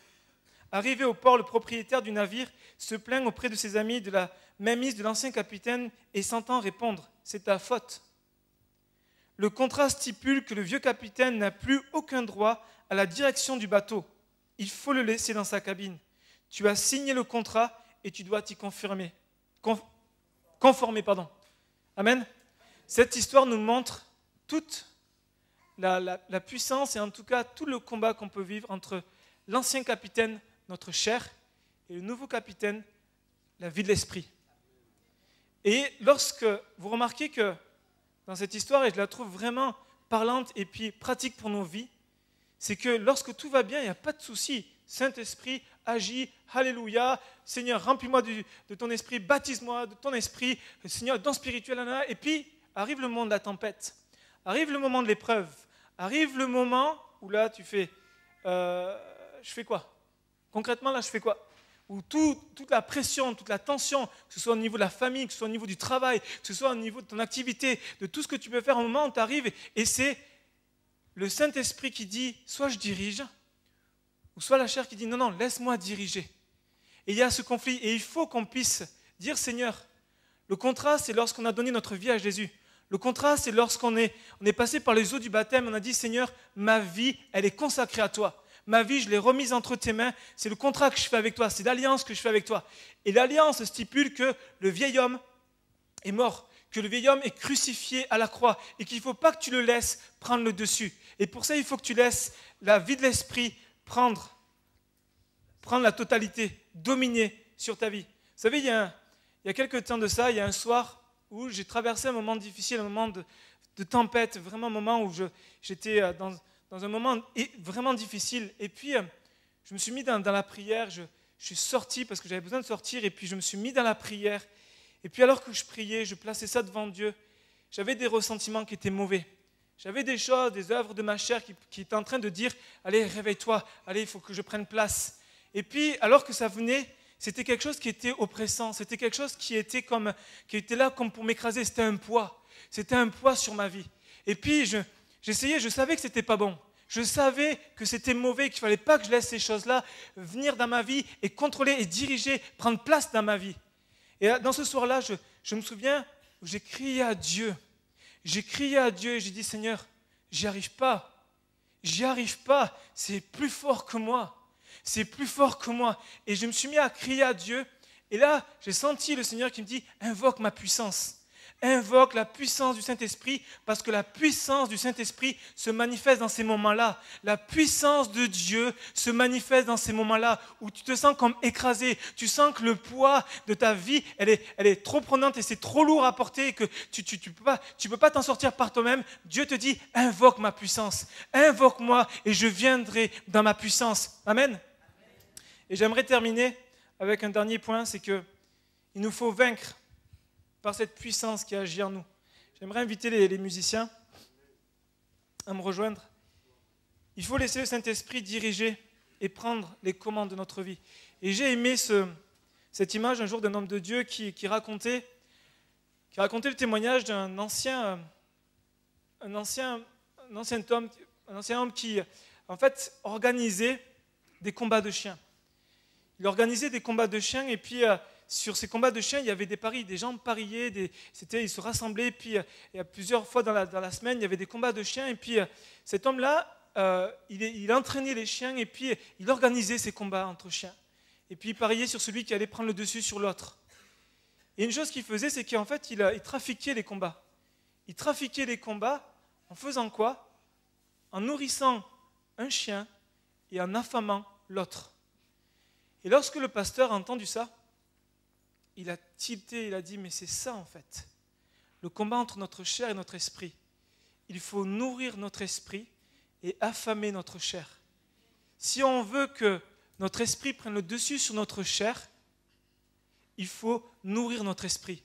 Arrivé au port, le propriétaire du navire se plaint auprès de ses amis de la mainmise de l'ancien capitaine et s'entend répondre « C'est ta faute ». Le contrat stipule que le vieux capitaine n'a plus aucun droit à la direction du bateau. Il faut le laisser dans sa cabine. Tu as signé le contrat et tu dois t'y conformer. Amen. Cette histoire nous montre toute la puissance et en tout cas tout le combat qu'on peut vivre entre l'ancien capitaine, notre chair, et le nouveau capitaine, la vie de l'esprit. Et lorsque vous remarquez que dans cette histoire, et je la trouve vraiment parlante et puis pratique pour nos vies, c'est que lorsque tout va bien, il n'y a pas de souci. Saint-Esprit agit, alléluia, Seigneur, remplis-moi de ton esprit, baptise-moi de ton esprit, Seigneur, don spirituel, et puis arrive le moment de la tempête, arrive le moment de l'épreuve, arrive le moment où là tu fais, je fais quoi? Concrètement là je fais quoi? Où toute la pression, toute la tension, que ce soit au niveau de la famille, que ce soit au niveau du travail, que ce soit au niveau de ton activité, de tout ce que tu peux faire au moment où tu arrives, et c'est le Saint-Esprit qui dit, soit je dirige, ou soit la chair qui dit, non, non, laisse-moi diriger. Et il y a ce conflit, et il faut qu'on puisse dire, Seigneur, le contrat, c'est lorsqu'on a donné notre vie à Jésus. Le contrat, c'est lorsqu'on est passé par les eaux du baptême, on a dit, Seigneur, ma vie, elle est consacrée à toi. Ma vie, je l'ai remise entre tes mains, c'est le contrat que je fais avec toi, c'est l'alliance que je fais avec toi. Et l'alliance stipule que le vieil homme est mort, que le vieil homme est crucifié à la croix et qu'il ne faut pas que tu le laisses prendre le dessus. Et pour ça, il faut que tu laisses la vie de l'esprit prendre la totalité, dominer sur ta vie. Vous savez, il y a quelques temps de ça, il y a un soir où j'ai traversé un moment difficile, un moment de tempête, vraiment un moment où j'étais dans un moment vraiment difficile. Et puis, je me suis mis dans la prière, je suis sorti parce que j'avais besoin de sortir, et puis je me suis mis dans la prière. Et puis alors que je priais, je plaçais ça devant Dieu, j'avais des ressentiments qui étaient mauvais. J'avais des choses, des œuvres de ma chair qui étaient en train de dire « Allez, réveille-toi, allez, il faut que je prenne place ». Et puis, alors que ça venait, c'était quelque chose qui était oppressant, c'était quelque chose qui était là comme pour m'écraser, c'était un poids sur ma vie. Et puis, j'essayais, je savais que c'était pas bon. Je savais que c'était mauvais, qu'il ne fallait pas que je laisse ces choses-là venir dans ma vie et contrôler et diriger, prendre place dans ma vie. Et dans ce soir-là, je me souviens où j'ai crié à Dieu. J'ai crié à Dieu et j'ai dit, Seigneur, j'y arrive pas, c'est plus fort que moi. Et je me suis mis à crier à Dieu, et là, j'ai senti le Seigneur qui me dit, invoque ma puissance. Invoque la puissance du Saint-Esprit, parce que la puissance du Saint-Esprit se manifeste dans ces moments-là. La puissance de Dieu se manifeste dans ces moments-là où tu te sens comme écrasé. Tu sens que le poids de ta vie, elle est trop prenante et c'est trop lourd à porter et que tu peux pas t'en sortir par toi-même. Dieu te dit, invoque ma puissance. Invoque-moi et je viendrai dans ma puissance. Amen. Et j'aimerais terminer avec un dernier point, c'est qu'il nous faut vaincre par cette puissance qui agit en nous. J'aimerais inviter les musiciens à me rejoindre. Il faut laisser le Saint-Esprit diriger et prendre les commandes de notre vie. Et j'ai aimé cette image un jour d'un homme de Dieu qui racontait le témoignage d'un ancien homme qui, en fait, organisait des combats de chiens. Il organisait des combats de chiens et puis sur ces combats de chiens, il y avait des paris, des gens pariaient, ils se rassemblaient, puis il y a plusieurs fois dans la semaine, il y avait des combats de chiens, et puis cet homme-là, il entraînait les chiens, et puis il organisait ces combats entre chiens. Et puis il pariait sur celui qui allait prendre le dessus sur l'autre. Et une chose qu'il faisait, c'est qu'en fait, il trafiquait les combats. Il trafiquait les combats en faisant quoi? En nourrissant un chien et en affamant l'autre. Et lorsque le pasteur a entendu ça, il a tilté, il a dit, mais c'est ça en fait, le combat entre notre chair et notre esprit. Il faut nourrir notre esprit et affamer notre chair. Si on veut que notre esprit prenne le dessus sur notre chair, il faut nourrir notre esprit.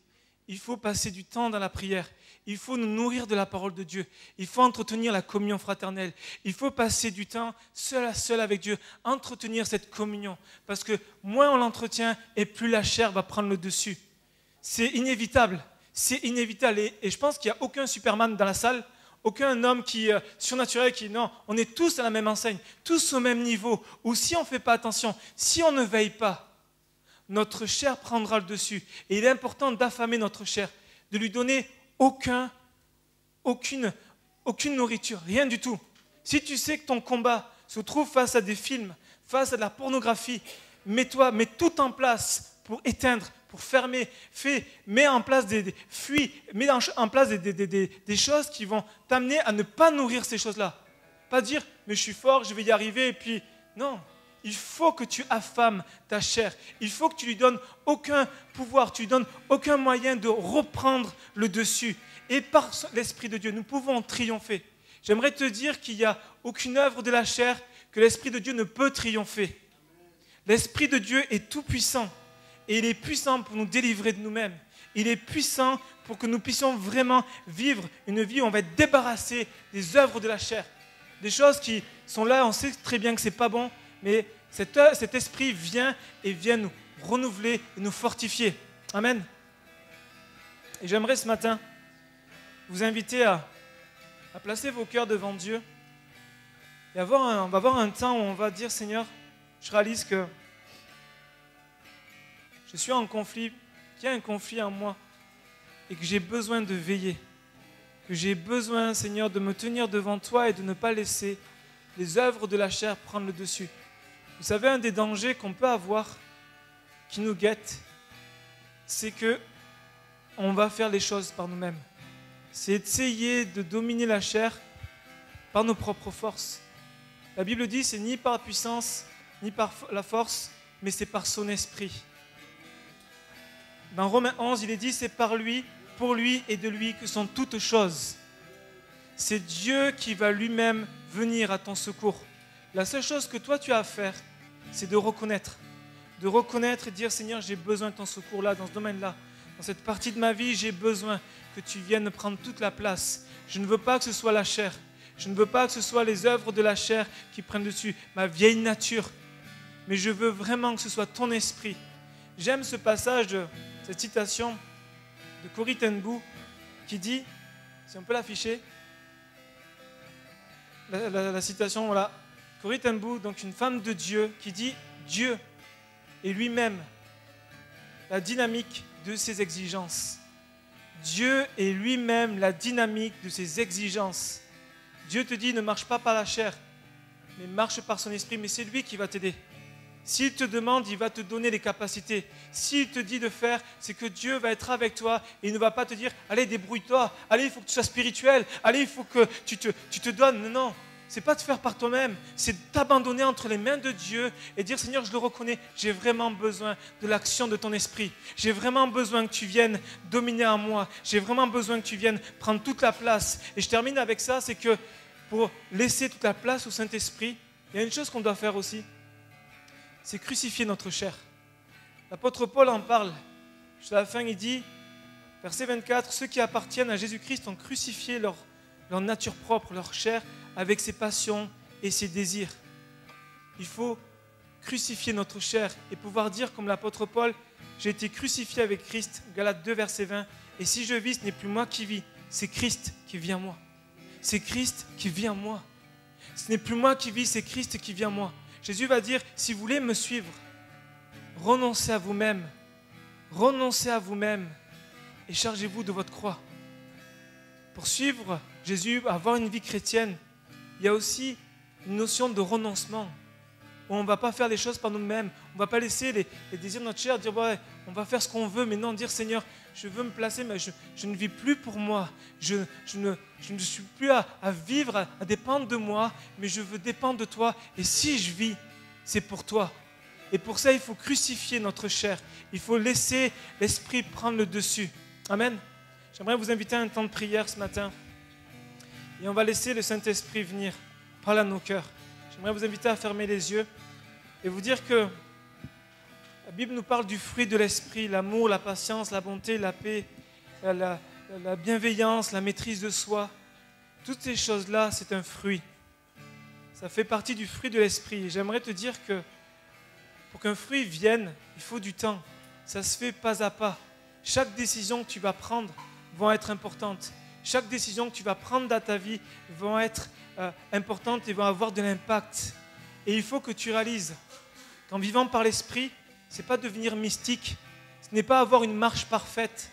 Il faut passer du temps dans la prière. Il faut nous nourrir de la parole de Dieu. Il faut entretenir la communion fraternelle. Il faut passer du temps seul à seul avec Dieu, entretenir cette communion. Parce que moins on l'entretient et plus la chair va prendre le dessus. C'est inévitable. C'est inévitable. Et je pense qu'il n'y a aucun Superman dans la salle, aucun homme qui surnaturel qui... Non, on est tous à la même enseigne, tous au même niveau. Ou si on ne fait pas attention, si on ne veille pas, notre chair prendra le dessus. Et il est important d'affamer notre chair, de lui donner aucune nourriture, rien du tout. Si tu sais que ton combat se trouve face à des films, face à de la pornographie, mets tout en place pour éteindre, pour fermer, mets en place des choses qui vont t'amener à ne pas nourrir ces choses-là. Pas dire, mais je suis fort, je vais y arriver, et puis, non. Il faut que tu affames ta chair. Il faut que tu lui donnes aucun pouvoir, tu lui donnes aucun moyen de reprendre le dessus. Et par l'Esprit de Dieu, nous pouvons triompher. J'aimerais te dire qu'il n'y a aucune œuvre de la chair que l'Esprit de Dieu ne peut triompher. L'Esprit de Dieu est tout puissant. Et il est puissant pour nous délivrer de nous-mêmes. Il est puissant pour que nous puissions vraiment vivre une vie où on va être débarrassé des œuvres de la chair. Des choses qui sont là, on sait très bien que ce n'est pas bon, mais cet esprit vient nous renouveler et nous fortifier. Amen. Et j'aimerais ce matin vous inviter à placer vos cœurs devant Dieu et on va avoir un temps où on va dire, Seigneur, je réalise que je suis en conflit, qu'il y a un conflit en moi et que j'ai besoin de veiller, que j'ai besoin, Seigneur, de me tenir devant toi et de ne pas laisser les œuvres de la chair prendre le dessus. Vous savez, un des dangers qu'on peut avoir, qui nous guette, c'est que on va faire les choses par nous-mêmes. C'est essayer de dominer la chair par nos propres forces. La Bible dit, c'est ni par la puissance, ni par la force, mais c'est par son esprit. Dans Romains 11, il est dit, c'est par lui, pour lui et de lui que sont toutes choses. C'est Dieu qui va lui-même venir à ton secours. La seule chose que toi tu as à faire, c'est de reconnaître et dire, Seigneur, j'ai besoin de ton secours là, dans ce domaine-là. Dans cette partie de ma vie, j'ai besoin que tu viennes prendre toute la place. Je ne veux pas que ce soit la chair. Je ne veux pas que ce soit les œuvres de la chair qui prennent dessus, ma vieille nature. Mais je veux vraiment que ce soit ton esprit. J'aime ce passage, cette citation de Corrie ten Boom qui dit, si on peut l'afficher, la citation, voilà, Corrie ten Boom, donc une femme de Dieu, qui dit Dieu est lui-même la dynamique de ses exigences. Dieu est lui-même la dynamique de ses exigences. Dieu te dit ne marche pas par la chair, mais marche par son esprit, mais c'est lui qui va t'aider. S'il te demande, il va te donner les capacités. S'il te dit de faire, c'est que Dieu va être avec toi et il ne va pas te dire « Allez, débrouille-toi, allez, il faut que tu sois spirituel, allez, il faut que tu te donnes. » Non, non, c'est pas de faire par toi-même, c'est t'abandonner entre les mains de Dieu et dire « Seigneur, je le reconnais, j'ai vraiment besoin de l'action de ton esprit. J'ai vraiment besoin que tu viennes dominer en moi. J'ai vraiment besoin que tu viennes prendre toute la place. » Et je termine avec ça, c'est que pour laisser toute la place au Saint-Esprit, il y a une chose qu'on doit faire aussi, c'est crucifier notre chair. L'apôtre Paul en parle. Jusqu'à la fin, il dit, verset 24, « Ceux qui appartiennent à Jésus-Christ ont crucifié leur nature propre, leur chair, avec ses passions et ses désirs. » Il faut crucifier notre chair et pouvoir dire, comme l'apôtre Paul, « J'ai été crucifié avec Christ, Galates 2, verset 20, et si je vis, ce n'est plus moi qui vis, c'est Christ qui vit en moi. » C'est Christ qui vit en moi. Ce n'est plus moi qui vis, c'est Christ qui vit en moi. Jésus va dire, si vous voulez me suivre, renoncez à vous-même et chargez-vous de votre croix. Pour suivre Jésus, avoir une vie chrétienne, il y a aussi une notion de renoncement. Où on ne va pas faire les choses par nous-mêmes. On ne va pas laisser les désirs de notre chair dire ouais, on va faire ce qu'on veut, mais non, dire Seigneur, je veux me placer, mais je ne vis plus pour moi. Je ne suis plus à vivre, à dépendre de moi, mais je veux dépendre de toi. Et si je vis, c'est pour toi. Et pour ça, il faut crucifier notre chair. Il faut laisser l'esprit prendre le dessus. Amen. J'aimerais vous inviter à un temps de prière ce matin. Et on va laisser le Saint-Esprit venir parler à nos cœurs. J'aimerais vous inviter à fermer les yeux et vous dire que la Bible nous parle du fruit de l'esprit, l'amour, la patience, la bonté, la paix, la bienveillance, la maîtrise de soi. Toutes ces choses-là, c'est un fruit. Ça fait partie du fruit de l'esprit. Et j'aimerais te dire que pour qu'un fruit vienne, il faut du temps. Ça se fait pas à pas. chaque décision que tu vas prendre va être importante. Chaque décision que tu vas prendre dans ta vie va être importante et va avoir de l'impact. Et il faut que tu réalises qu'en vivant par l'esprit, ce n'est pas devenir mystique, ce n'est pas avoir une marche parfaite,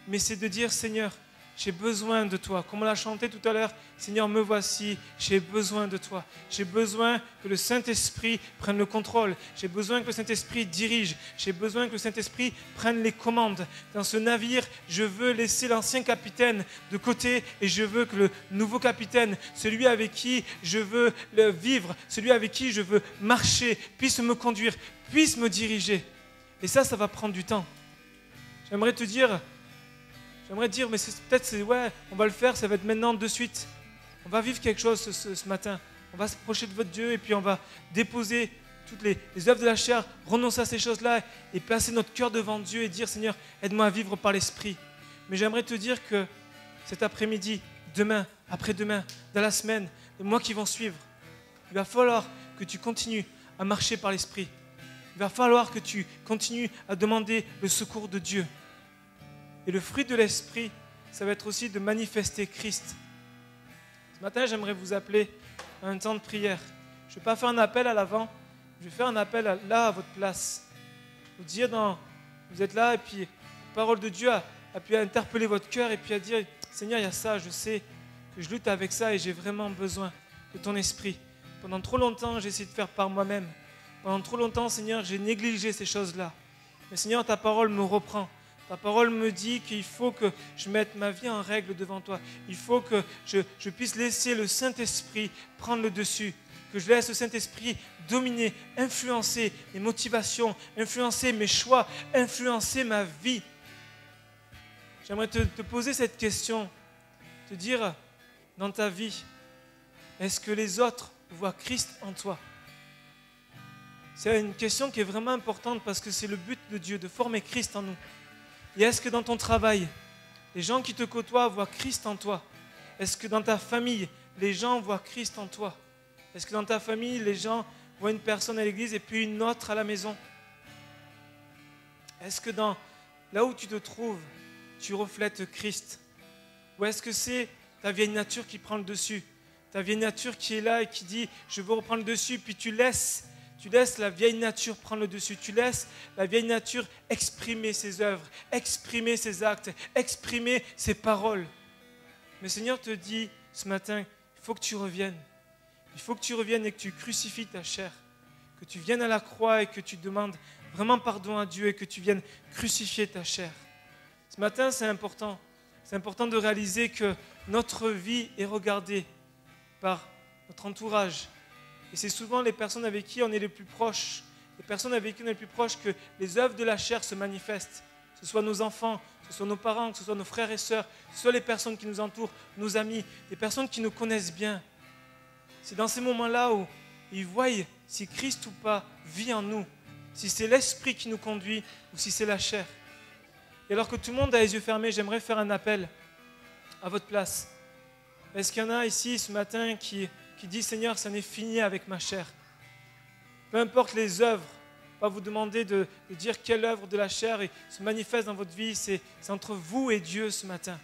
mais c'est de dire Seigneur, j'ai besoin de toi. Comme on l'a chanté tout à l'heure, Seigneur, me voici, j'ai besoin de toi. J'ai besoin que le Saint-Esprit prenne le contrôle. J'ai besoin que le Saint-Esprit dirige. J'ai besoin que le Saint-Esprit prenne les commandes. Dans ce navire, je veux laisser l'ancien capitaine de côté et je veux que le nouveau capitaine, celui avec qui je veux vivre, celui avec qui je veux marcher, puisse me conduire, puisse me diriger. Et ça va prendre du temps. J'aimerais dire, mais ouais, on va le faire, ça va être maintenant, de suite. On va vivre quelque chose ce matin. On va s'approcher de votre Dieu et puis on va déposer toutes les œuvres de la chair, renoncer à ces choses-là et placer notre cœur devant Dieu et dire Seigneur, aide-moi à vivre par l'Esprit. Mais j'aimerais te dire que cet après-midi, demain, après-demain, dans la semaine, les mois qui vont suivre, il va falloir que tu continues à marcher par l'Esprit. Il va falloir que tu continues à demander le secours de Dieu. Et le fruit de l'Esprit, ça va être aussi de manifester Christ. Ce matin, j'aimerais vous appeler à un temps de prière. Je ne vais pas faire un appel à l'avant, je vais faire un appel là, à votre place. Vous dire, vous êtes là, et puis la parole de Dieu a pu interpeller votre cœur, et puis à dire, Seigneur, il y a ça, je sais que je lutte avec ça, et j'ai vraiment besoin de ton esprit. Pendant trop longtemps, j'ai essayé de faire par moi-même. Pendant trop longtemps, Seigneur, j'ai négligé ces choses-là. Mais Seigneur, ta parole me reprend. Ta parole me dit qu'il faut que je mette ma vie en règle devant toi. Il faut que je puisse laisser le Saint-Esprit prendre le dessus. Que je laisse le Saint-Esprit dominer, influencer mes motivations, influencer mes choix, influencer ma vie. J'aimerais te poser cette question, te dire dans ta vie, est-ce que les autres voient Christ en toi? C'est une question qui est vraiment importante parce que c'est le but de Dieu, de former Christ en nous. Et est-ce que dans ton travail, les gens qui te côtoient voient Christ en toi? Est-ce que dans ta famille, les gens voient Christ en toi? Est-ce que dans ta famille, les gens voient une personne à l'église et puis une autre à la maison? Est-ce que là où tu te trouves, tu reflètes Christ? Ou est-ce que c'est ta vieille nature qui prend le dessus? Ta vieille nature qui est là et qui dit « je veux reprendre le dessus » puis tu laisses la vieille nature prendre le dessus. Tu laisses la vieille nature exprimer ses œuvres, exprimer ses actes, exprimer ses paroles. Mais Seigneur te dit ce matin, il faut que tu reviennes. Il faut que tu reviennes et que tu crucifies ta chair. Que tu viennes à la croix et que tu demandes vraiment pardon à Dieu et que tu viennes crucifier ta chair. Ce matin, c'est important. C'est important de réaliser que notre vie est regardée par notre entourage. Et c'est souvent les personnes avec qui on est les plus proches, les personnes avec qui on est les plus proches que les œuvres de la chair se manifestent. Que ce soit nos enfants, que ce soit nos parents, que ce soit nos frères et sœurs, que ce soit les personnes qui nous entourent, nos amis, les personnes qui nous connaissent bien. C'est dans ces moments-là où ils voient si Christ ou pas vit en nous, si c'est l'esprit qui nous conduit ou si c'est la chair. Et alors que tout le monde a les yeux fermés, j'aimerais faire un appel à votre place. Est-ce qu'il y en a ici ce matin qui dit « Seigneur, ça n'est fini avec ma chair ». Peu importe les œuvres, pas vous demander de dire quelle œuvre de la chair se manifeste dans votre vie, c'est entre vous et Dieu ce matin.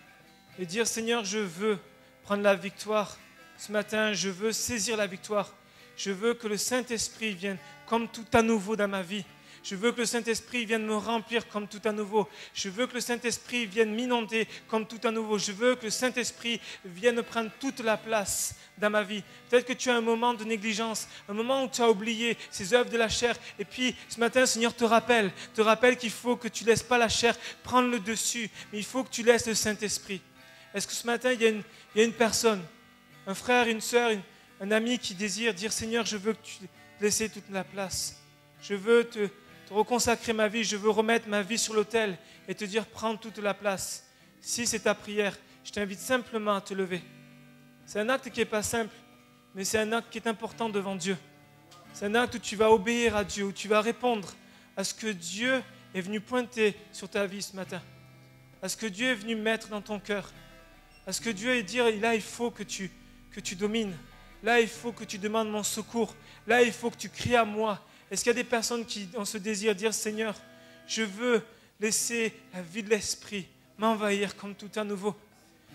Et dire « Seigneur, je veux prendre la victoire ce matin, je veux saisir la victoire. Je veux que le Saint-Esprit vienne comme tout à nouveau dans ma vie. Je veux que le Saint-Esprit vienne me remplir comme tout à nouveau. Je veux que le Saint-Esprit vienne m'inonder comme tout à nouveau. Je veux que le Saint-Esprit vienne prendre toute la place dans ma vie. Peut-être que tu as un moment de négligence, un moment où tu as oublié ces œuvres de la chair. Et puis ce matin, le Seigneur te rappelle qu'il faut que tu ne laisses pas la chair prendre le dessus, mais il faut que tu laisses le Saint-Esprit. Est-ce que ce matin, il y a une personne, un frère, une sœur, un ami qui désire dire « Seigneur, je veux que tu laisses toute la place. Je veux te reconsacrer ma vie, je veux remettre ma vie sur l'autel et te dire prends toute la place. » Si c'est ta prière, je t'invite simplement à te lever. C'est un acte qui n'est pas simple, mais c'est un acte qui est important devant Dieu. C'est un acte où tu vas obéir à Dieu, où tu vas répondre à ce que Dieu est venu pointer sur ta vie ce matin, à ce que Dieu est venu mettre dans ton cœur, à ce que Dieu est dire là il faut que tu domines, là il faut que tu demandes mon secours, là il faut que tu cries à moi. Est-ce qu'il y a des personnes qui ont ce désir de dire « Seigneur, je veux laisser la vie de l'Esprit m'envahir comme tout à nouveau.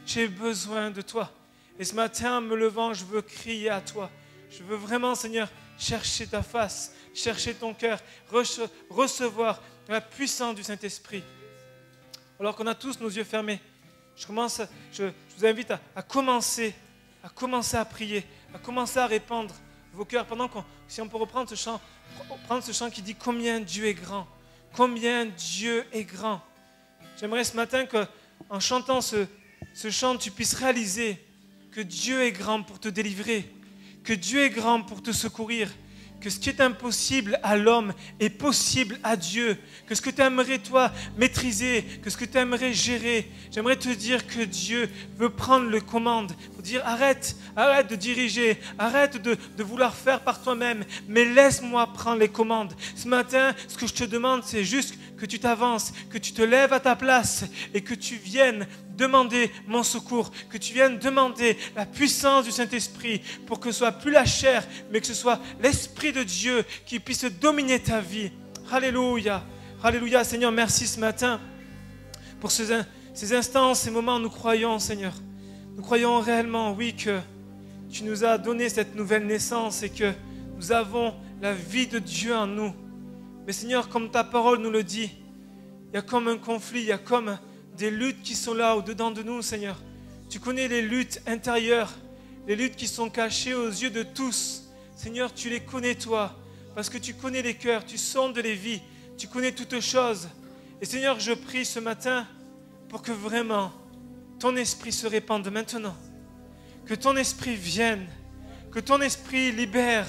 J'ai besoin de toi. Et ce matin, en me levant, je veux crier à toi. Je veux vraiment, Seigneur, chercher ta face, chercher ton cœur, recevoir la puissance du Saint-Esprit. Alors qu'on a tous nos yeux fermés, je vous invite à commencer à prier, à commencer à répandre vos cœurs. Si on peut reprendre ce chant qui dit combien Dieu est grand, combien Dieu est grand. J'aimerais ce matin qu'en chantant ce chant, tu puisses réaliser que Dieu est grand pour te délivrer, que Dieu est grand pour te secourir, que ce qui est impossible à l'homme est possible à Dieu, que ce que tu aimerais toi maîtriser, que ce que tu aimerais gérer, j'aimerais te dire que Dieu veut prendre le commande, pour dire arrête de diriger, arrête de vouloir faire par toi-même, mais laisse-moi prendre les commandes. Ce matin, ce que je te demande, c'est juste que tu t'avances, que tu te lèves à ta place et que tu viennes demander mon secours, que tu viennes demander la puissance du Saint-Esprit pour que ce soit plus la chair, mais que ce soit l'Esprit de Dieu qui puisse dominer ta vie. Alléluia, alléluia. Seigneur, merci ce matin pour ces instants, ces moments où nous croyons, Seigneur. Nous croyons réellement, oui, que tu nous as donné cette nouvelle naissance et que nous avons la vie de Dieu en nous. Mais Seigneur, comme ta parole nous le dit, il y a comme un conflit, il y a comme des luttes qui sont là au-dedans de nous, Seigneur. Tu connais les luttes intérieures, les luttes qui sont cachées aux yeux de tous. Seigneur, tu les connais toi, parce que tu connais les cœurs, tu sondes les vies, tu connais toutes choses. Et Seigneur, je prie ce matin pour que vraiment ton esprit se répande maintenant. Que ton esprit vienne, que ton esprit libère,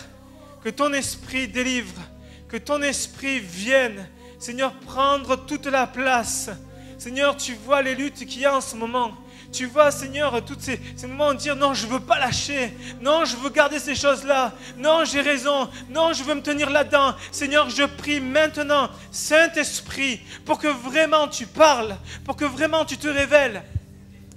que ton esprit délivre, que ton esprit vienne, Seigneur, prendre toute la place. Seigneur, tu vois les luttes qu'il y a en ce moment. Tu vois, Seigneur, tous ces moments de dire non, je ne veux pas lâcher. Non, je veux garder ces choses-là. Non, j'ai raison. Non, je veux me tenir là-dedans. Seigneur, je prie maintenant, Saint-Esprit, pour que vraiment tu parles, pour que vraiment tu te révèles,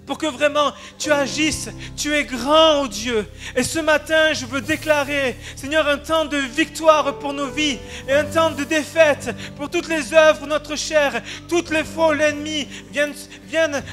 pour que vraiment tu agisses. Tu es grand, oh Dieu. Et ce matin, je veux déclarer, Seigneur, un temps de victoire pour nos vies et un temps de défaite pour toutes les œuvres de notre chair. Toutes les fois, l'ennemi viennent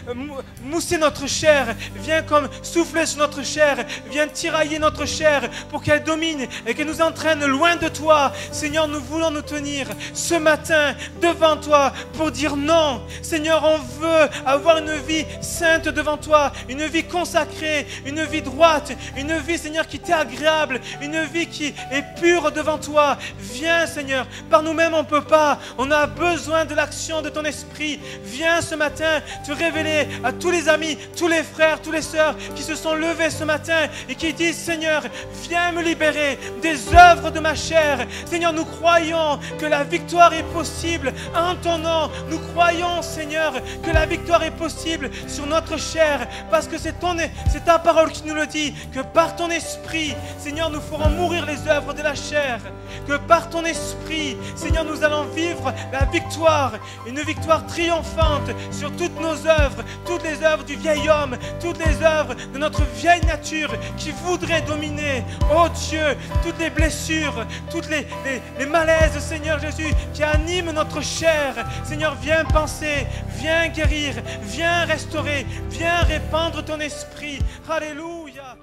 mousser notre chair, vient comme souffler sur notre chair, vient tirailler notre chair pour qu'elle domine et qu'elle nous entraîne loin de toi. Seigneur, nous voulons nous tenir ce matin devant toi pour dire non. Seigneur, on veut avoir une vie sainte devant toi, une vie consacrée, une vie droite, une vie, Seigneur, qui t'est agréable, une vie qui est pure devant toi. Viens, Seigneur, par nous-mêmes on ne peut pas, on a besoin de l'action de ton esprit. Viens ce matin te révéler à tous les amis, tous les frères, tous les sœurs qui se sont levés ce matin et qui disent, Seigneur, viens me libérer des œuvres de ma chair. Seigneur, nous croyons que la victoire est possible en ton nom. Nous croyons, Seigneur, que la victoire est possible sur notre chair, parce que c'est ta parole qui nous le dit, que par ton esprit, Seigneur, nous ferons mourir les œuvres de la chair, que par ton esprit, Seigneur, nous allons vivre la victoire, une victoire triomphante sur toutes nos œuvres, toutes les œuvres du vieil homme, toutes les œuvres de notre vieille nature qui voudrait dominer. Oh Dieu, toutes les blessures, toutes les malaises, Seigneur Jésus, qui animent notre chair. Seigneur, viens penser, viens guérir, viens restaurer, viens répandre ton esprit. Alléluia.